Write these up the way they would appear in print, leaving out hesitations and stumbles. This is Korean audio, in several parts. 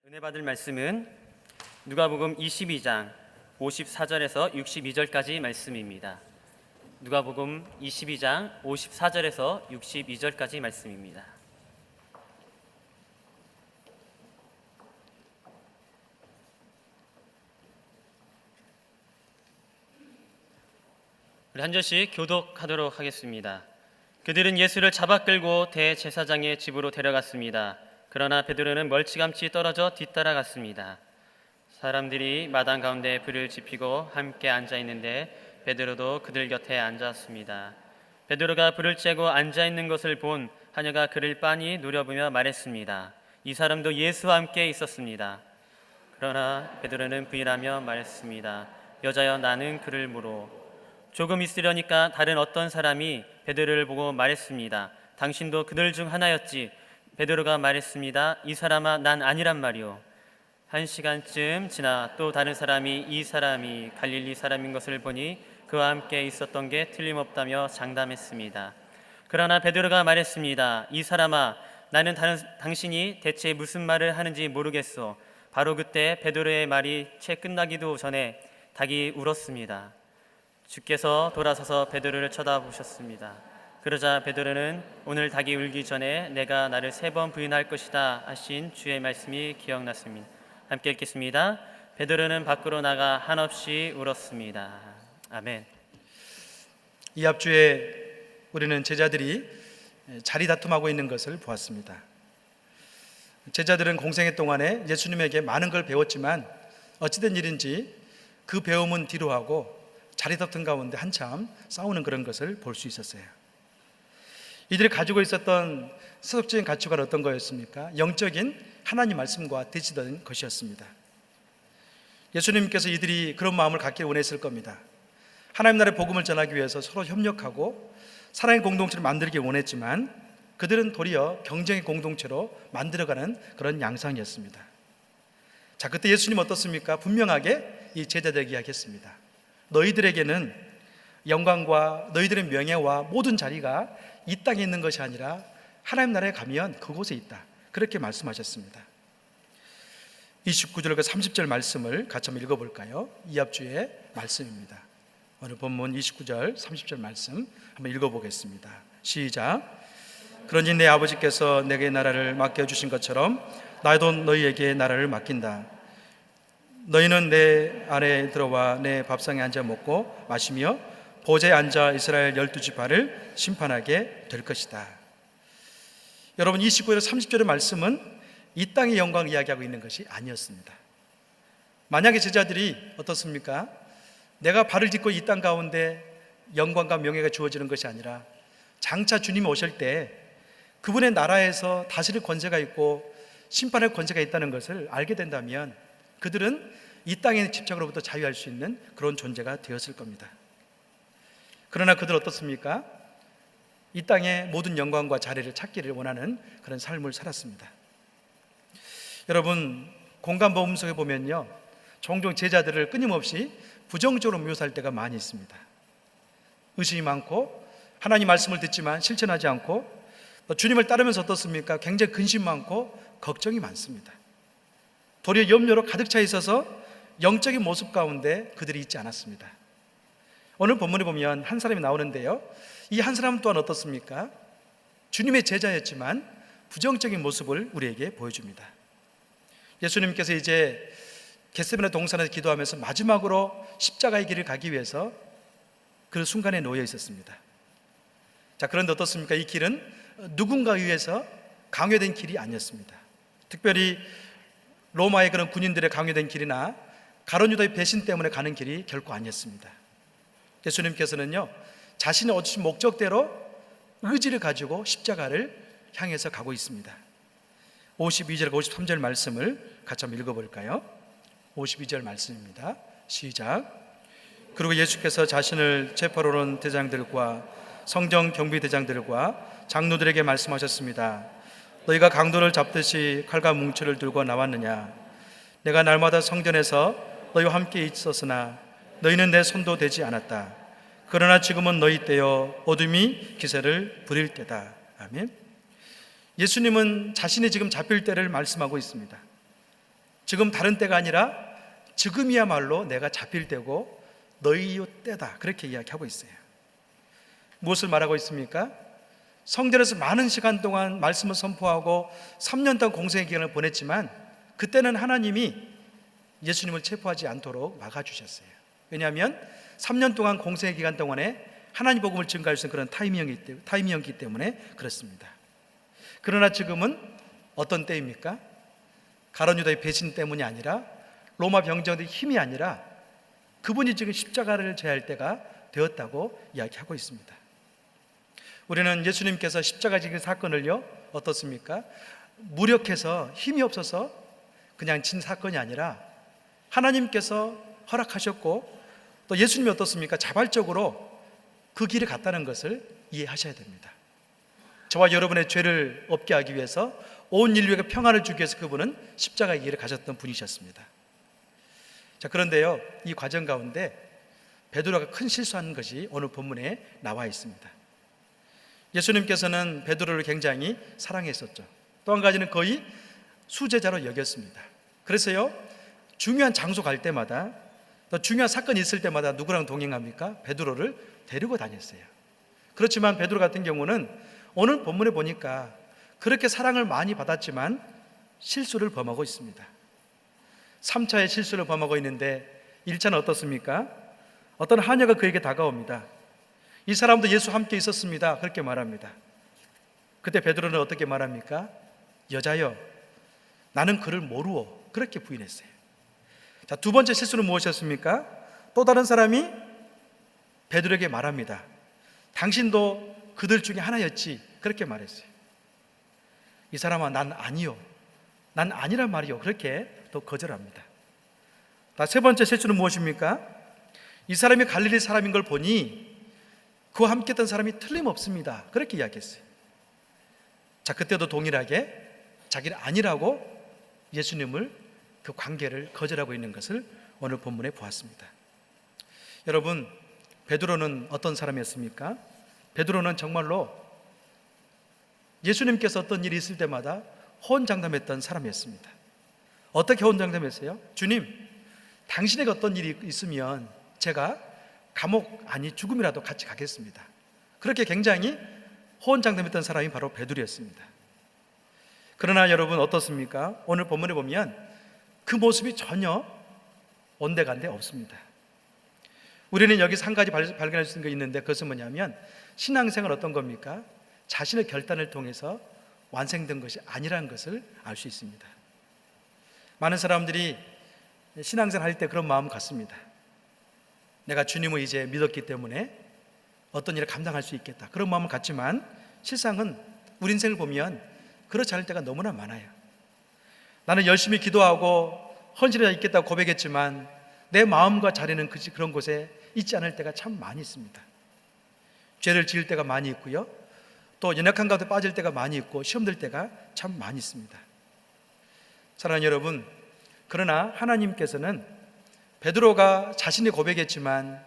은혜 받을 말씀은 누가복음 22장 54절에서 62절까지 말씀입니다. 누가복음 22장 54절에서 62절까지 말씀입니다. 우리 한 절씩 교독하도록 하겠습니다. 그들은 예수를 잡아 끌고 대제사장의 집으로 데려갔습니다. 그러나 베드로는 멀찌감치 떨어져 뒤따라갔습니다. 사람들이 마당 가운데 불을 지피고 함께 앉아 있는데 베드로도 그들 곁에 앉았습니다. 베드로가 불을 쬐고 앉아 있는 것을 본 하녀가 그를 빤히 노려보며 말했습니다. 이 사람도 예수와 함께 있었습니다. 그러나 베드로는 부인하며 말했습니다. 여자여, 나는 그를 모르. 조금 있으려니까 다른 어떤 사람이 베드로를 보고 말했습니다. 당신도 그들 중 하나였지. 베드로가 말했습니다. 이 사람아, 난 아니란 말이오. 1시간쯤 지나 또 다른 사람이 이 사람이 갈릴리 사람인 것을 보니 그와 함께 있었던 게 틀림없다며 장담했습니다. 그러나 베드로가 말했습니다. 이 사람아, 나는 당신이 대체 무슨 말을 하는지 모르겠소. 바로 그때 베드로의 말이 채 끝나기도 전에 닭이 울었습니다. 주께서 돌아서서 베드로를 쳐다보셨습니다. 그러자 베드로는 오늘 닭이 울기 전에 내가 나를 3번 부인할 것이다 하신 주의 말씀이 기억났습니다. 함께 읽겠습니다. 베드로는 밖으로 나가 한없이 울었습니다. 아멘. 이 앞주에 우리는 제자들이 자리 다툼하고 있는 것을 보았습니다. 제자들은 공생애 동안에 예수님에게 많은 걸 배웠지만 어찌된 일인지 그 배움은 뒤로 하고 자리 다툼 가운데 한참 싸우는 그런 것을 볼 수 있었어요. 이들이 가지고 있었던 세속적인 가치관은 어떤 거였습니까? 영적인 하나님 말씀과 대치되는 것이었습니다. 예수님께서 이들이 그런 마음을 갖기를 원했을 겁니다. 하나님 나라의 복음을 전하기 위해서 서로 협력하고 사랑의 공동체를 만들기 원했지만 그들은 도리어 경쟁의 공동체로 만들어가는 그런 양상이었습니다. 자, 그때 예수님 어떻습니까? 분명하게 이 제자들에게 이야기했습니다. 너희들에게는 영광과 너희들의 명예와 모든 자리가 이 땅에 있는 것이 아니라 하나님 나라에 가면 그곳에 있다. 그렇게 말씀하셨습니다. 29절과 30절 말씀을 같이 한번 읽어볼까요? 이 앞주의 말씀입니다. 오늘 본문 29절 30절 말씀 한번 읽어보겠습니다. 시작. 그러니 내 아버지께서 내게 나라를 맡겨주신 것처럼 나도 너희에게 나라를 맡긴다. 너희는 내 안에 들어와 내 밥상에 앉아 먹고 마시며 보좌에 앉아 이스라엘 12지파를 심판하게 될 것이다. 여러분, 29절 30절의 말씀은 이 땅의 영광을 이야기하고 있는 것이 아니었습니다. 만약에 제자들이 어떻습니까? 내가 발을 딛고 이 땅 가운데 영광과 명예가 주어지는 것이 아니라 장차 주님이 오실 때 그분의 나라에서 다스릴 권세가 있고 심판할 권세가 있다는 것을 알게 된다면 그들은 이 땅의 집착으로부터 자유할 수 있는 그런 존재가 되었을 겁니다. 그러나 그들 어떻습니까? 이 땅의 모든 영광과 자리를 찾기를 원하는 그런 삶을 살았습니다. 여러분, 공간보험 속에 보면요, 종종 제자들을 끊임없이 부정적으로 묘사할 때가 많이 있습니다. 의심이 많고 하나님 말씀을 듣지만 실천하지 않고 주님을 따르면서 어떻습니까? 굉장히 근심 많고 걱정이 많습니다. 도리어 염려로 가득 차 있어서 영적인 모습 가운데 그들이 있지 않았습니다. 오늘 본문에 보면 한 사람이 나오는데요, 이 한 사람 또한 어떻습니까? 주님의 제자였지만 부정적인 모습을 우리에게 보여줍니다. 예수님께서 이제 겟세마네 동산에서 기도하면서 마지막으로 십자가의 길을 가기 위해서 그 순간에 놓여 있었습니다. 자, 그런데 어떻습니까? 이 길은 누군가에 의해서 강요된 길이 아니었습니다. 특별히 로마의 그런 군인들의 강요된 길이나 가룟 유다의 배신 때문에 가는 길이 결코 아니었습니다. 예수님께서는요, 자신의 얻으신 목적대로 의지를 가지고 십자가를 향해서 가고 있습니다. 52절과 53절 말씀을 같이 한번 읽어볼까요? 52절 말씀입니다. 시작. 그리고 예수께서 자신을 체포하러 온 대장들과 성전 경비대장들과 장로들에게 말씀하셨습니다. 너희가 강도를 잡듯이 칼과 뭉치를 들고 나왔느냐? 내가 날마다 성전에서 너희와 함께 있었으나 너희는 내 손도 대지 않았다. 그러나 지금은 너희 때요 어둠이 기세를 부릴 때다. 아멘. 예수님은 자신이 지금 잡힐 때를 말씀하고 있습니다. 지금 다른 때가 아니라 지금이야말로 내가 잡힐 때고 너희의 때다, 그렇게 이야기하고 있어요. 무엇을 말하고 있습니까? 성전에서 많은 시간 동안 말씀을 선포하고 3년 동안 공생의 기간을 보냈지만 그때는 하나님이 예수님을 체포하지 않도록 막아주셨어요. 왜냐하면 3년 동안 공생의 기간 동안에 하나님 복음을 증가할 수 있는 그런 타이밍이었기 때문에 그렇습니다. 그러나 지금은 어떤 때입니까? 가룟 유다의 배신 때문이 아니라 로마 병정들의 힘이 아니라 그분이 지금 십자가를 져야 할 때가 되었다고 이야기하고 있습니다. 우리는 예수님께서 십자가 지기 사건을요, 어떻습니까? 무력해서 힘이 없어서 그냥 진 사건이 아니라 하나님께서 허락하셨고 또 예수님이 어떻습니까? 자발적으로 그 길에 갔다는 것을 이해하셔야 됩니다. 저와 여러분의 죄를 없게 하기 위해서 온 인류에게 평안을 주기 위해서 그분은 십자가의 길을 가셨던 분이셨습니다. 자, 그런데요, 이 과정 가운데 베드로가 큰 실수한 것이 오늘 본문에 나와 있습니다. 예수님께서는 베드로를 굉장히 사랑했었죠. 또 한 가지는 거의 수제자로 여겼습니다. 그래서요, 중요한 장소 갈 때마다 또 중요한 사건이 있을 때마다 누구랑 동행합니까? 베드로를 데리고 다녔어요. 그렇지만 베드로 같은 경우는 오늘 본문에 보니까 그렇게 사랑을 많이 받았지만 실수를 범하고 있습니다. 3차의 실수를 범하고 있는데 1차는 어떻습니까? 어떤 하녀가 그에게 다가옵니다. 이 사람도 예수 함께 있었습니다, 그렇게 말합니다. 그때 베드로는 어떻게 말합니까? 여자여, 나는 그를 모르오, 그렇게 부인했어요. 자, 두 번째 실수는 무엇이었습니까? 또 다른 사람이 베드로에게 말합니다. 당신도 그들 중에 하나였지, 그렇게 말했어요. 이 사람아, 난 아니요, 난 아니란 말이요, 그렇게 또 거절합니다. 세 번째 실수는 무엇입니까? 이 사람이 갈릴리 사람인 걸 보니 그와 함께 했던 사람이 틀림없습니다, 그렇게 이야기했어요. 자, 그때도 동일하게 자기는 아니라고 예수님을, 그 관계를 거절하고 있는 것을 오늘 본문에 보았습니다. 여러분, 베드로는 어떤 사람이었습니까? 베드로는 정말로 예수님께서 어떤 일이 있을 때마다 호언장담했던 사람이었습니다. 어떻게 호언장담했어요? 주님, 당신에게 어떤 일이 있으면 제가 감옥 아니 죽음이라도 같이 가겠습니다. 그렇게 굉장히 호언장담했던 사람이 바로 베드로였습니다. 그러나 여러분 어떻습니까? 오늘 본문에 보면 그 모습이 전혀 온데간데 없습니다. 우리는 여기서 한 가지 발견할 수 있는 게 있는데 그것은 뭐냐면 신앙생활 어떤 겁니까? 자신의 결단을 통해서 완성된 것이 아니라는 것을 알 수 있습니다. 많은 사람들이 신앙생활 할 때 그런 마음 갖습니다. 내가 주님을 이제 믿었기 때문에 어떤 일을 감당할 수 있겠다, 그런 마음을 갖지만 실상은 우리 인생을 보면 그렇지 않을 때가 너무나 많아요. 나는 열심히 기도하고 헌신해 있겠다고 고백했지만 내 마음과 자리는 그런 곳에 있지 않을 때가 참 많이 있습니다. 죄를 지을 때가 많이 있고요, 또 연약한 가운데 빠질 때가 많이 있고 시험 들 때가 참 많이 있습니다. 사랑하는 여러분, 그러나 하나님께서는 베드로가 자신이 고백했지만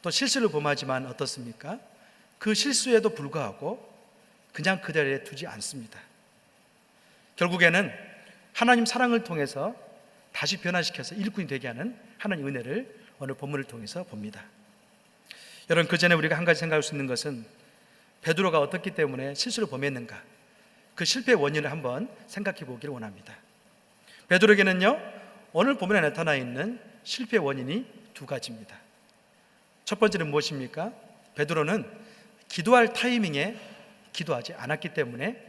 또 실수를 범하지만 어떻습니까? 그 실수에도 불구하고 그냥 그 자리에 두지 않습니다. 결국에는 하나님 사랑을 통해서 다시 변화시켜서 일꾼이 되게 하는 하나님 은혜를 오늘 본문을 통해서 봅니다. 여러분, 그 전에 우리가 한 가지 생각할 수 있는 것은 베드로가 어떻기 때문에 실수를 범했는가, 그 실패의 원인을 한번 생각해 보기를 원합니다. 베드로에게는요, 오늘 본문에 나타나 있는 실패의 원인이 두 가지입니다. 첫 번째는 무엇입니까? 베드로는 기도할 타이밍에 기도하지 않았기 때문에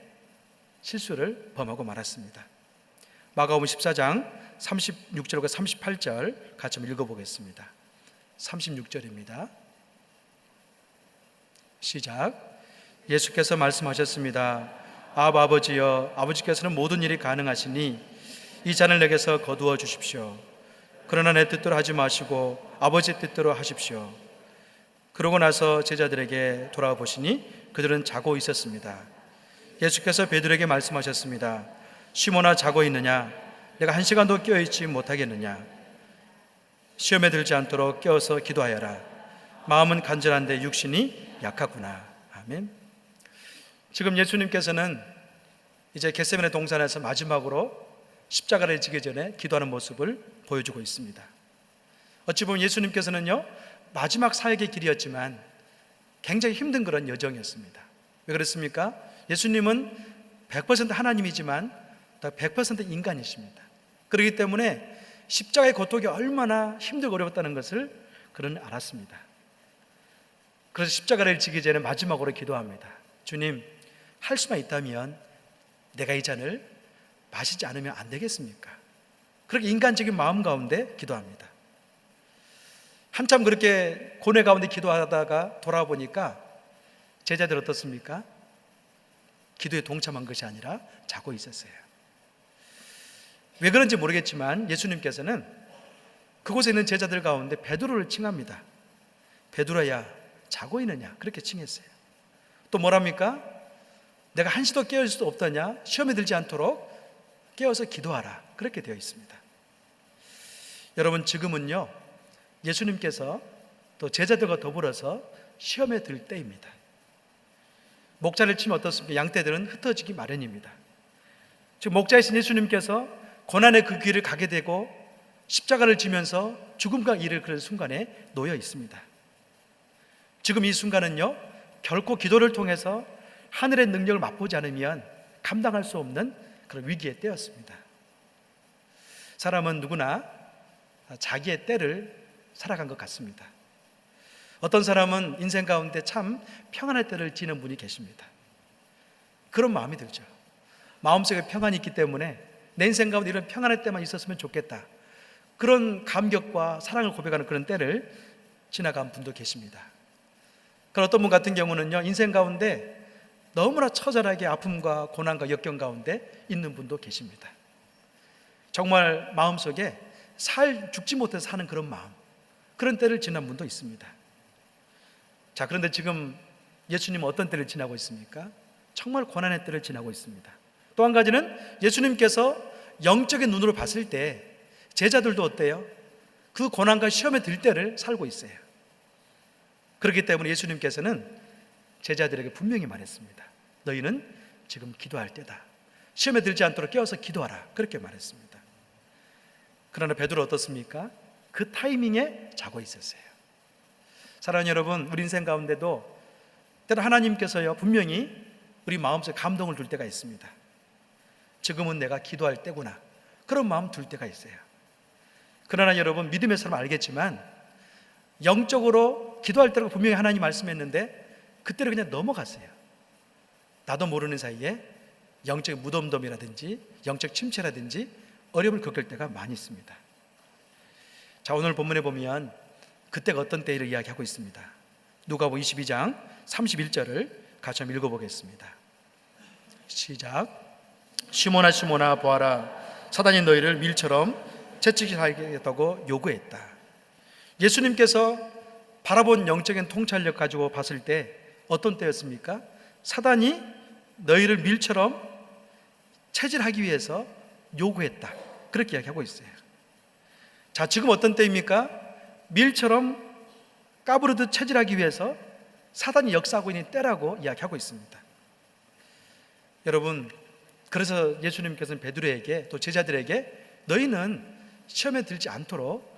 실수를 범하고 말았습니다. 마가복음 14장 36절과 38절 같이 한번 읽어보겠습니다. 36절입니다. 시작. 예수께서 말씀하셨습니다. 아버지여, 아버지께서는 모든 일이 가능하시니 이 잔을 내게서 거두어 주십시오. 그러나 내 뜻대로 하지 마시고 아버지의 뜻대로 하십시오. 그러고 나서 제자들에게 돌아와 보시니 그들은 자고 있었습니다. 예수께서 베드로에게 말씀하셨습니다. 시몬아, 자고 있느냐? 내가 1시간도 깨어있지 못하겠느냐? 시험에 들지 않도록 깨어서 기도하여라. 마음은 간절한데 육신이 약하구나. 아멘. 지금 예수님께서는 이제 겟세마네 동산에서 마지막으로 십자가를 지기 전에 기도하는 모습을 보여주고 있습니다. 어찌 보면 예수님께서는요, 마지막 사역의 길이었지만 굉장히 힘든 그런 여정이었습니다. 왜 그렇습니까? 예수님은 100% 하나님이지만 또 100% 인간이십니다. 그렇기 때문에 십자가의 고통이 얼마나 힘들고 어려웠다는 것을 그는 알았습니다. 그래서 십자가를 지기 전에 마지막으로 기도합니다. 주님, 할 수만 있다면 내가 이 잔을 마시지 않으면 안 되겠습니까? 그렇게 인간적인 마음 가운데 기도합니다. 한참 그렇게 고뇌 가운데 기도하다가 돌아보니까 제자들 어떻습니까? 기도에 동참한 것이 아니라 자고 있었어요. 왜 그런지 모르겠지만 예수님께서는 그곳에 있는 제자들 가운데 베드로를 칭합니다. 베드로야, 자고 있느냐? 그렇게 칭했어요. 또 뭐랍니까? 내가 한시도 깨울 수도 없더냐? 시험에 들지 않도록 깨어서 기도하라. 그렇게 되어 있습니다. 여러분, 지금은요, 예수님께서 또 제자들과 더불어서 시험에 들 때입니다. 목자를 치면 어떻습니까? 양떼들은 흩어지기 마련입니다. 지금 목자이신 예수님께서 고난의 그 길을 가게 되고 십자가를 지면서 죽음과 이를 그런 순간에 놓여 있습니다. 지금 이 순간은요, 결코 기도를 통해서 하늘의 능력을 맛보지 않으면 감당할 수 없는 그런 위기의 때였습니다. 사람은 누구나 자기의 때를 살아간 것 같습니다. 어떤 사람은 인생 가운데 참 평안할 때를 지는 분이 계십니다. 그런 마음이 들죠. 마음속에 평안이 있기 때문에 내 인생 가운데 이런 평안할 때만 있었으면 좋겠다, 그런 감격과 사랑을 고백하는 그런 때를 지나간 분도 계십니다. 그런 어떤 분 같은 경우는요, 인생 가운데 너무나 처절하게 아픔과 고난과 역경 가운데 있는 분도 계십니다. 정말 마음속에 죽지 못해서 사는 그런 마음, 그런 때를 지난 분도 있습니다. 자, 그런데 지금 예수님은 어떤 때를 지나고 있습니까? 정말 고난의 때를 지나고 있습니다. 또 한 가지는 예수님께서 영적인 눈으로 봤을 때 제자들도 어때요? 그 고난과 시험에 들 때를 살고 있어요. 그렇기 때문에 예수님께서는 제자들에게 분명히 말했습니다. 너희는 지금 기도할 때다. 시험에 들지 않도록 깨어서 기도하라. 그렇게 말했습니다. 그러나 베드로 어떻습니까? 그 타이밍에 자고 있었어요. 사랑하는 여러분, 우리 인생 가운데도 때로 하나님께서요, 분명히 우리 마음속에 감동을 둘 때가 있습니다. 지금은 내가 기도할 때구나, 그런 마음 둘 때가 있어요. 그러나 여러분, 믿음의 사람 알겠지만 영적으로 기도할 때라고 분명히 하나님 말씀했는데 그때를 그냥 넘어갔어요. 나도 모르는 사이에 영적 무덤덤이라든지 영적 침체라든지 어려움을 겪을 때가 많이 있습니다. 자, 오늘 본문에 보면 그때가 어떤 때를 이야기하고 있습니다. 누가복음 22장 31절을 같이 한번 읽어보겠습니다. 시작. 시몬아 시몬아 보아라, 사단이 너희를 밀처럼 채찍하겠다고 요구했다. 예수님께서 바라본 영적인 통찰력 가지고 봤을 때 어떤 때였습니까? 사단이 너희를 밀처럼 체질하기 위해서 요구했다, 그렇게 이야기하고 있어요. 자, 지금 어떤 때입니까? 밀처럼 까부르듯 체질하기 위해서 사단이 역사하고 있는 때라고 이야기하고 있습니다. 여러분, 그래서 예수님께서는 베드로에게 또 제자들에게 너희는 시험에 들지 않도록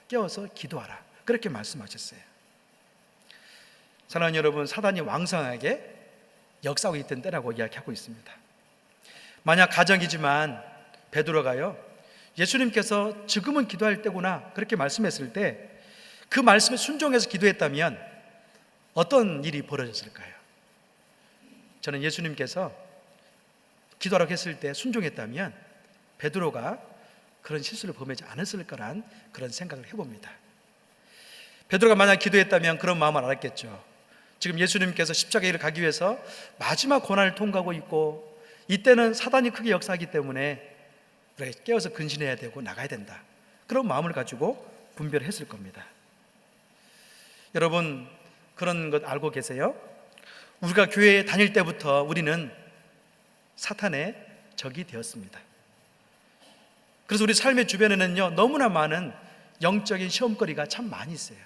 깨어서 기도하라, 그렇게 말씀하셨어요. 사랑하는 여러분, 사단이 왕성하게 역사하고 있던 때라고 이야기하고 있습니다. 만약 가정이지만 베드로가요, 예수님께서 지금은 기도할 때구나 그렇게 말씀했을 때 그 말씀에 순종해서 기도했다면 어떤 일이 벌어졌을까요? 저는 예수님께서 기도하라고 했을 때 순종했다면 베드로가 그런 실수를 범하지 않았을 거란 그런 생각을 해봅니다. 베드로가 만약 기도했다면 그런 마음을 알았겠죠. 지금 예수님께서 십자가에 가기 위해서 마지막 고난을 통과하고 있고 이때는 사단이 크게 역사하기 때문에 우리가 깨어서 근신해야 되고 나가야 된다, 그런 마음을 가지고 분별했을 겁니다. 여러분, 그런 것 알고 계세요? 우리가 교회에 다닐 때부터 우리는 사탄의 적이 되었습니다. 그래서 우리 삶의 주변에는요, 너무나 많은 영적인 시험거리가 참 많이 있어요.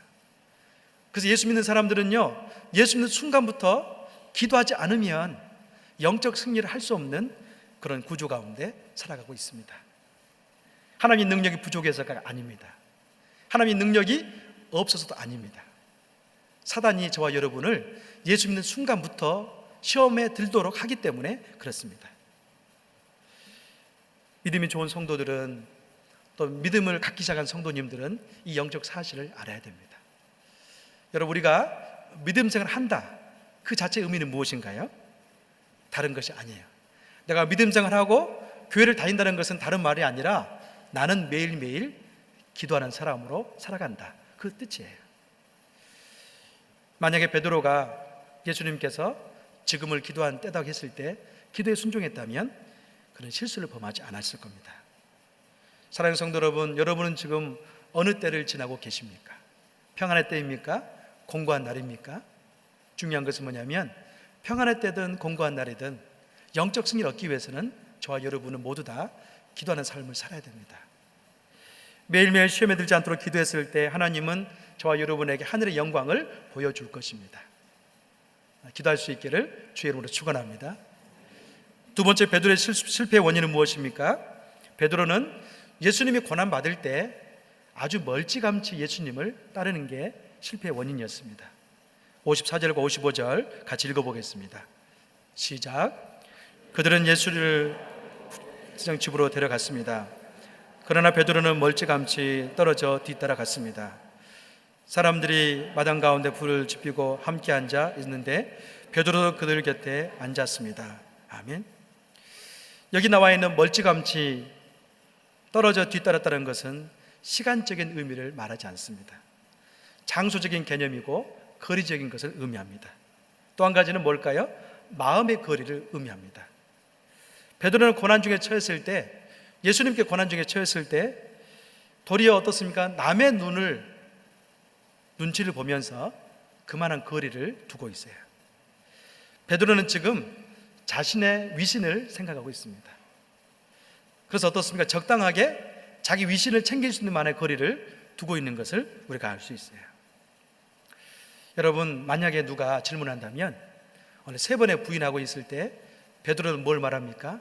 그래서 예수 믿는 사람들은요, 예수 믿는 순간부터 기도하지 않으면 영적 승리를 할 수 없는 그런 구조 가운데 살아가고 있습니다. 하나님의 능력이 부족해서가 아닙니다. 하나님의 능력이 없어서도 아닙니다. 사단이 저와 여러분을 예수 믿는 순간부터 시험에 들도록 하기 때문에 그렇습니다. 믿음이 좋은 성도들은, 또 믿음을 갖기 시작한 성도님들은 이 영적 사실을 알아야 됩니다. 여러분, 우리가 믿음 생활을 한다, 그 자체의 의미는 무엇인가요? 다른 것이 아니에요. 내가 믿음 생활하고 교회를 다닌다는 것은 다른 말이 아니라 나는 매일매일 기도하는 사람으로 살아간다, 그 뜻이에요. 만약에 베드로가 예수님께서 지금을 기도한 때다고 했을 때 기도에 순종했다면 그런 실수를 범하지 않았을 겁니다. 사랑하는 성도 여러분, 여러분은 지금 어느 때를 지나고 계십니까? 평안의 때입니까? 공고한 날입니까? 중요한 것은 뭐냐면 평안의 때든 공고한 날이든 영적 승리를 얻기 위해서는 저와 여러분은 모두 다 기도하는 삶을 살아야 됩니다. 매일매일 시험에 들지 않도록 기도했을 때 하나님은 저와 여러분에게 하늘의 영광을 보여줄 것입니다. 기도할 수 있기를 주의 이름으로 축원합니다. 두 번째, 베드로의 실패의 원인은 무엇입니까? 베드로는 예수님이 고난받을 때 아주 멀찌감치 예수님을 따르는 게 실패의 원인이었습니다. 54절과 55절 같이 읽어보겠습니다. 시작. 그들은 예수를 집으로 데려갔습니다. 그러나 베드로는 멀찌감치 떨어져 뒤따라갔습니다. 사람들이 마당 가운데 불을 지피고 함께 앉아 있는데 베드로도 그들 곁에 앉았습니다. 아멘. 여기 나와 있는 멀찌감치 떨어져 뒤따랐다는 것은 시간적인 의미를 말하지 않습니다. 장소적인 개념이고 거리적인 것을 의미합니다. 또 한 가지는 뭘까요? 마음의 거리를 의미합니다. 베드로는 고난 중에 처했을 때, 예수님께 고난 중에 처했을 때 도리어 어떻습니까? 남의 눈치를 보면서 그만한 거리를 두고 있어요. 베드로는 지금 자신의 위신을 생각하고 있습니다. 그래서 어떻습니까? 적당하게 자기 위신을 챙길 수 있는 만의 거리를 두고 있는 것을 우리가 알 수 있어요. 여러분, 만약에 누가 질문한다면 오늘 세 번에 부인하고 있을 때 베드로는 뭘 말합니까?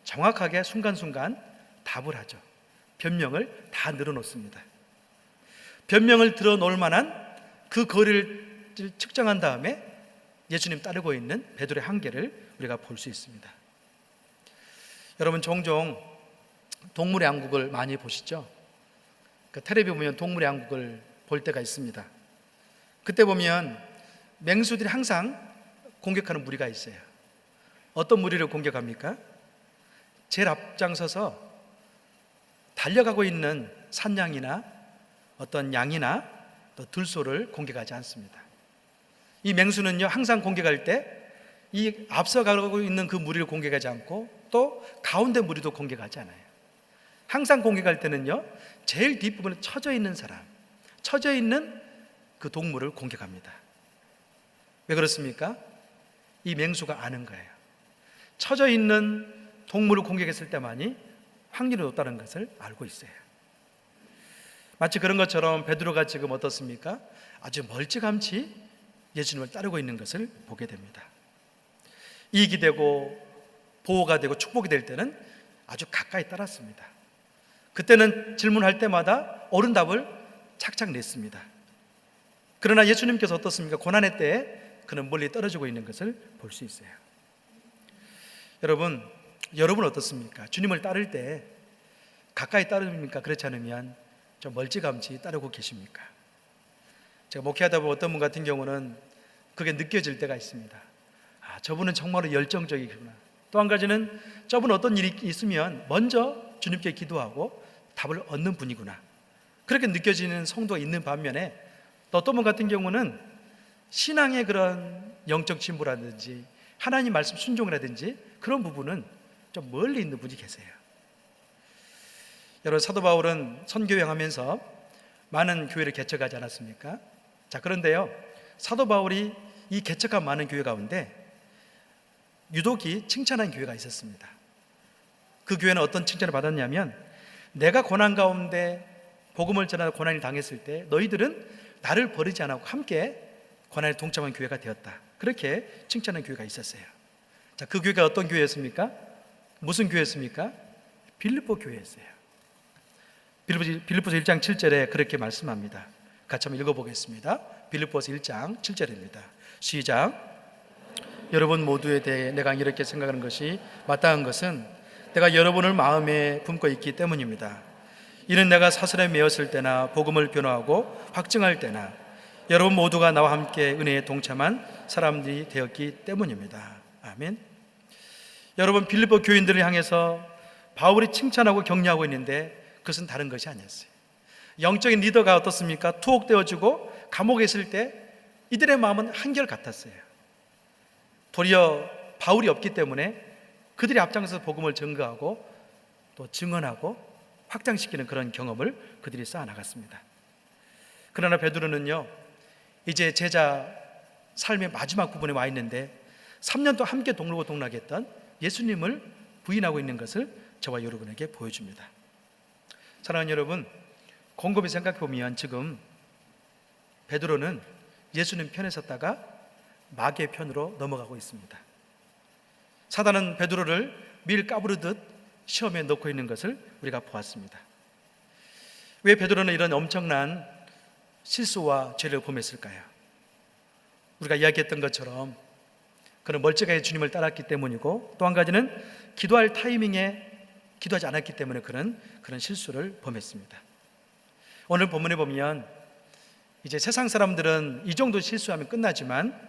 정확하게 순간순간 답을 하죠. 변명을 다 늘어놓습니다. 변명을 들어놓을 만한 그 거리를 측정한 다음에 예수님 따르고 있는 베드로의 한계를 우리가 볼 수 있습니다. 여러분, 종종 동물의 왕국을 많이 보시죠? 텔레비 보면 동물의 왕국을 볼 때가 있습니다. 그때 보면 맹수들이 항상 공격하는 무리가 있어요. 어떤 무리를 공격합니까? 제일 앞장서서 달려가고 있는 산양이나 어떤 양이나 또 들소를 공격하지 않습니다. 이 맹수는요, 항상 공격할 때 이 앞서가고 있는 그 무리를 공격하지 않고 또 가운데 무리도 공격하지 않아요. 항상 공격할 때는요, 제일 뒷부분에 처져 있는 사람, 처져 있는 그 동물을 공격합니다. 왜 그렇습니까? 이 맹수가 아는 거예요. 처져 있는 동물을 공격했을 때만이 확률이 높다는 것을 알고 있어요. 마치 그런 것처럼 베드로가 지금 어떻습니까? 아주 멀찌감치 예수님을 따르고 있는 것을 보게 됩니다. 이익이 되고 보호가 되고 축복이 될 때는 아주 가까이 따랐습니다. 그때는 질문할 때마다 옳은 답을 착착 냈습니다. 그러나 예수님께서 어떻습니까? 고난의 때에 그는 멀리 떨어지고 있는 것을 볼 수 있어요. 여러분 어떻습니까? 주님을 따를 때 가까이 따릅니까? 그렇지 않으면 좀 멀찌감치 따르고 계십니까? 제가 목회하다 보면 어떤 분 같은 경우는 그게 느껴질 때가 있습니다. 아, 저분은 정말로 열정적이구나. 또 한 가지는 저분 어떤 일이 있으면 먼저 주님께 기도하고 답을 얻는 분이구나. 그렇게 느껴지는 성도가 있는 반면에 또 어떤 분 같은 경우는 신앙의 그런 영적 진보라든지 하나님 말씀 순종이라든지 그런 부분은 좀 멀리 있는 분이 계세요. 여러분, 사도 바울은 선교여행하면서 많은 교회를 개척하지 않았습니까? 자, 그런데요, 사도 바울이 이 개척한 많은 교회 가운데 유독이 칭찬한 교회가 있었습니다. 그 교회는 어떤 칭찬을 받았냐면, 내가 고난 가운데 복음을 전하다 고난이 당했을 때 너희들은 나를 버리지 않고 함께 고난에 동참한 교회가 되었다. 그렇게 칭찬한 교회가 있었어요. 자, 그 교회가 어떤 교회였습니까? 무슨 교회였습니까? 빌립보 교회였어요. 빌립보서 1장 7절에 그렇게 말씀합니다. 같이 한번 읽어보겠습니다. 빌립보서 1장 7절입니다. 시작. 여러분 모두에 대해 내가 이렇게 생각하는 것이 마땅한 것은 내가 여러분을 마음에 품고 있기 때문입니다. 이는 내가 사슬에 매었을 때나 복음을 변호하고 확증할 때나 여러분 모두가 나와 함께 은혜에 동참한 사람들이 되었기 때문입니다. 아멘. 여러분, 빌립보 교인들을 향해서 바울이 칭찬하고 격려하고 있는데 그것은 다른 것이 아니었어요. 영적인 리더가 어떻습니까? 투옥되어지고 감옥에 있을 때 이들의 마음은 한결 같았어요. 도리어 바울이 없기 때문에 그들이 앞장서서 복음을 증거하고 또 증언하고 확장시키는 그런 경험을 그들이 쌓아나갔습니다. 그러나 베드로는요, 이제 제자 삶의 마지막 부분에 와 있는데 3년 동안 함께 동르고 동락했던 예수님을 부인하고 있는 것을 저와 여러분에게 보여줍니다. 사랑하는 여러분, 곰곰이 생각해 보면 지금 베드로는 예수님 편에 섰다가 마귀의 편으로 넘어가고 있습니다. 사단은 베드로를 밀 까부르듯 시험에 넣고 있는 것을 우리가 보았습니다. 왜 베드로는 이런 엄청난 실수와 죄를 범했을까요? 우리가 이야기했던 것처럼 그는 멀쩡하게 주님을 따랐기 때문이고, 또 한 가지는 기도할 타이밍에 기도하지 않았기 때문에 그런 실수를 범했습니다. 오늘 본문에 보면 이제 세상 사람들은 이 정도 실수하면 끝나지만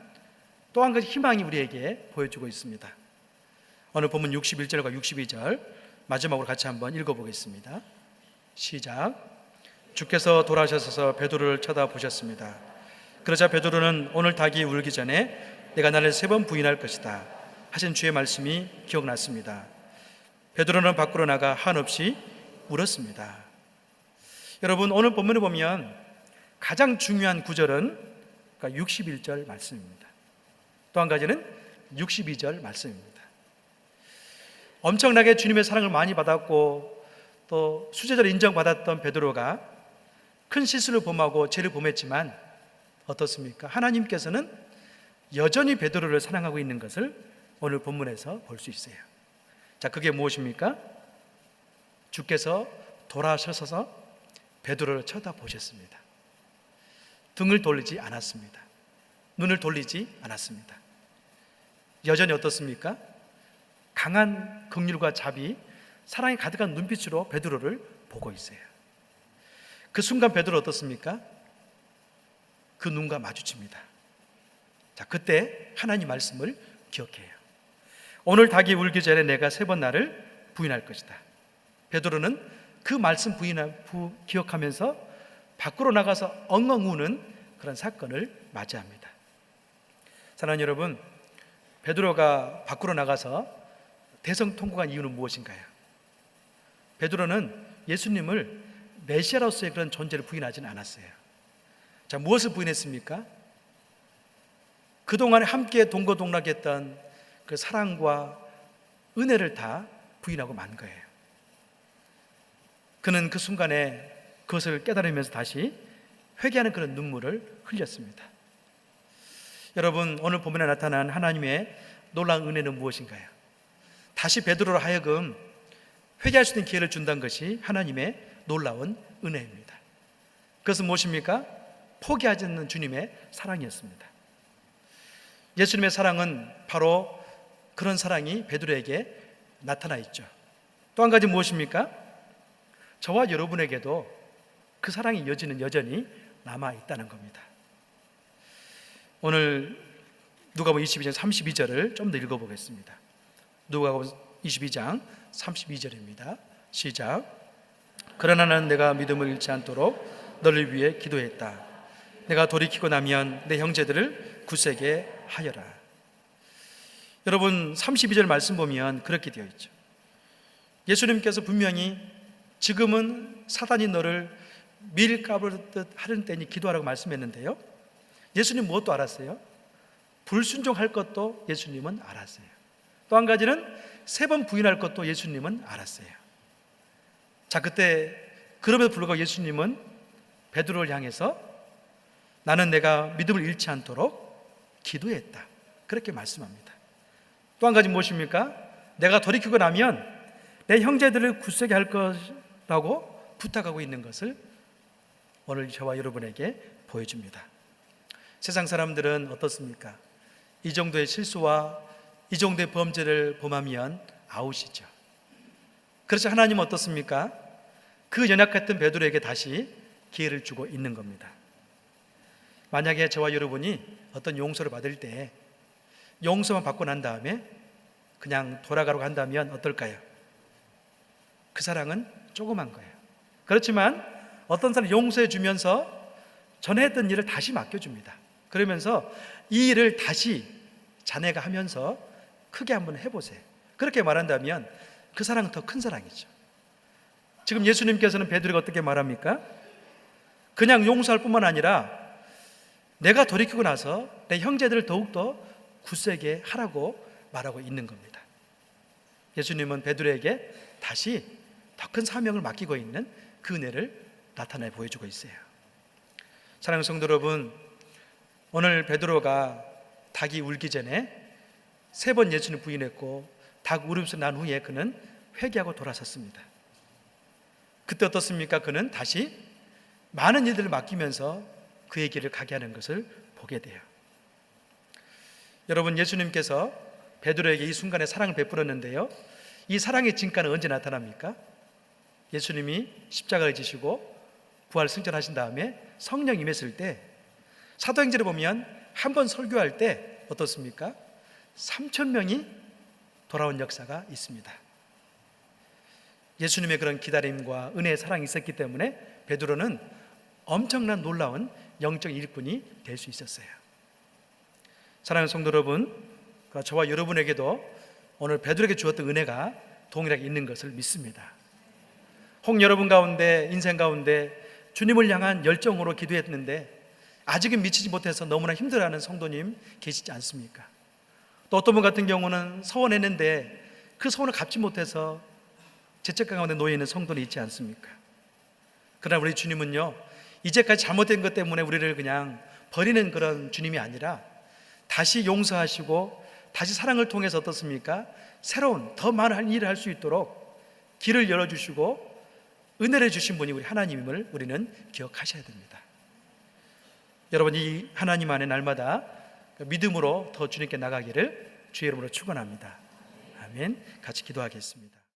또 한 가지 희망이 우리에게 보여주고 있습니다. 오늘 본문 61절과 62절 마지막으로 같이 한번 읽어보겠습니다. 시작. 주께서 돌아오셔서 베드로를 쳐다보셨습니다. 그러자 베드로는 오늘 닭이 울기 전에 내가 나를 3번 부인할 것이다 하신 주의 말씀이 기억났습니다. 베드로는 밖으로 나가 한없이 울었습니다. 여러분, 오늘 본문에 보면 가장 중요한 구절은 61절 말씀입니다. 또 한 가지는 62절 말씀입니다. 엄청나게 주님의 사랑을 많이 받았고 또 수제자로 인정받았던 베드로가 큰 실수를 범하고 죄를 범했지만 어떻습니까? 하나님께서는 여전히 베드로를 사랑하고 있는 것을 오늘 본문에서 볼 수 있어요. 자, 그게 무엇입니까? 주께서 돌아서셔서 베드로를 쳐다보셨습니다. 등을 돌리지 않았습니다. 눈을 돌리지 않았습니다. 여전히 어떻습니까? 강한 긍휼과 자비, 사랑이 가득한 눈빛으로 베드로를 보고 있어요. 그 순간 베드로 어떻습니까? 그 눈과 마주칩니다. 자, 그때 하나님 말씀을 기억해요. 오늘 닭이 울기 전에 내가 3번 나를 부인할 것이다. 베드로는 그 말씀 기억하면서 밖으로 나가서 엉엉 우는 그런 사건을 맞이합니다. 사랑하는 여러분, 베드로가 밖으로 나가서 대성통곡한 이유는 무엇인가요? 베드로는 예수님을 메시아로서의 그런 존재를 부인하지는 않았어요. 자, 무엇을 부인했습니까? 그동안에 함께 동거동락했던 그 사랑과 은혜를 다 부인하고 만 거예요. 그는 그 순간에 그것을 깨달으면서 다시 회개하는 그런 눈물을 흘렸습니다. 여러분, 오늘 본문에 나타난 하나님의 놀라운 은혜는 무엇인가요? 다시 베드로로 하여금 회개할 수 있는 기회를 준다는 것이 하나님의 놀라운 은혜입니다. 그것은 무엇입니까? 포기하지 않는 주님의 사랑이었습니다. 예수님의 사랑은 바로 그런 사랑이 베드로에게 나타나 있죠. 또 한 가지 무엇입니까? 저와 여러분에게도 그 사랑의 여지는 여전히 남아 있다는 겁니다. 오늘 누가복음 22장 32절을 좀 더 읽어보겠습니다. 누가복음 22장 32절입니다. 시작. 그러나 나는 내가 믿음을 잃지 않도록 너를 위해 기도했다. 내가 돌이키고 나면 내 형제들을 굳세게 하여라. 여러분, 32절 말씀 보면 그렇게 되어 있죠. 예수님께서 분명히 지금은 사단이 너를 밀 까부르듯 하는 때니 기도하라고 말씀했는데요, 예수님 무엇도 알았어요? 불순종할 것도 예수님은 알았어요. 또 한 가지는 3번 부인할 것도 예수님은 알았어요. 자, 그때 그럼에도 불구하고 예수님은 베드로를 향해서 나는 내가 믿음을 잃지 않도록 기도했다, 그렇게 말씀합니다. 또 한 가지 무엇입니까? 내가 돌이키고 나면 내 형제들을 굳세게 할 것이라고 부탁하고 있는 것을 오늘 저와 여러분에게 보여줍니다. 세상 사람들은 어떻습니까? 이 정도의 실수와 이 정도의 범죄를 범하면 아웃이죠. 그렇지 하나님은 어떻습니까? 그 연약했던 베드로에게 다시 기회를 주고 있는 겁니다. 만약에 저와 여러분이 어떤 용서를 받을 때 용서만 받고 난 다음에 그냥 돌아가려고 한다면 어떨까요? 그 사랑은 조그만 거예요. 그렇지만 어떤 사람이 용서해 주면서 전에 했던 일을 다시 맡겨줍니다. 그러면서 이 일을 다시 자네가 하면서 크게 한번 해보세요. 그렇게 말한다면 그 사랑은 더 큰 사랑이죠. 지금 예수님께서는 베드로가 어떻게 말합니까? 그냥 용서할 뿐만 아니라 내가 돌이키고 나서 내 형제들을 더욱더 굳세게 하라고 말하고 있는 겁니다. 예수님은 베드로에게 다시 더 큰 사명을 맡기고 있는 그 은혜를 나타내 보여주고 있어요. 사랑하는 성도 여러분, 오늘 베드로가 닭이 울기 전에 3번 예수님 부인했고 닭 울음소리 난 후에 그는 회개하고 돌아섰습니다. 그때 어떻습니까? 그는 다시 많은 일들을 맡기면서 그의 길을 가게 하는 것을 보게 돼요. 여러분, 예수님께서 베드로에게 이 순간에 사랑을 베풀었는데요, 이 사랑의 진가는 언제 나타납니까? 예수님이 십자가를 지시고 부활 승천하신 다음에 성령 임했을 때, 사도행전에 보면 한 번 설교할 때 어떻습니까? 3,000명이 돌아온 역사가 있습니다. 예수님의 그런 기다림과 은혜의 사랑이 있었기 때문에 베드로는 엄청난 놀라운 영적 일꾼이 될 수 있었어요. 사랑하는 성도 여러분, 저와 여러분에게도 오늘 베드로에게 주었던 은혜가 동일하게 있는 것을 믿습니다. 혹 여러분 가운데, 인생 가운데 주님을 향한 열정으로 기도했는데 아직은 미치지 못해서 너무나 힘들어하는 성도님 계시지 않습니까? 또 어떤 분 같은 경우는 서원했는데 그 소원을 갚지 못해서 죄책감 가운데 놓여 있는 성도는 있지 않습니까? 그러나 우리 주님은요, 이제까지 잘못된 것 때문에 우리를 그냥 버리는 그런 주님이 아니라 다시 용서하시고 다시 사랑을 통해서 어떻습니까? 새로운 더 많은 일을 할 수 있도록 길을 열어주시고 은혜를 주신 분이 우리 하나님임을 우리는 기억하셔야 됩니다. 여러분, 이 하나님 안에 날마다 믿음으로 더 주님께 나가기를 주의 이름으로 축원합니다. 아멘. 같이 기도하겠습니다.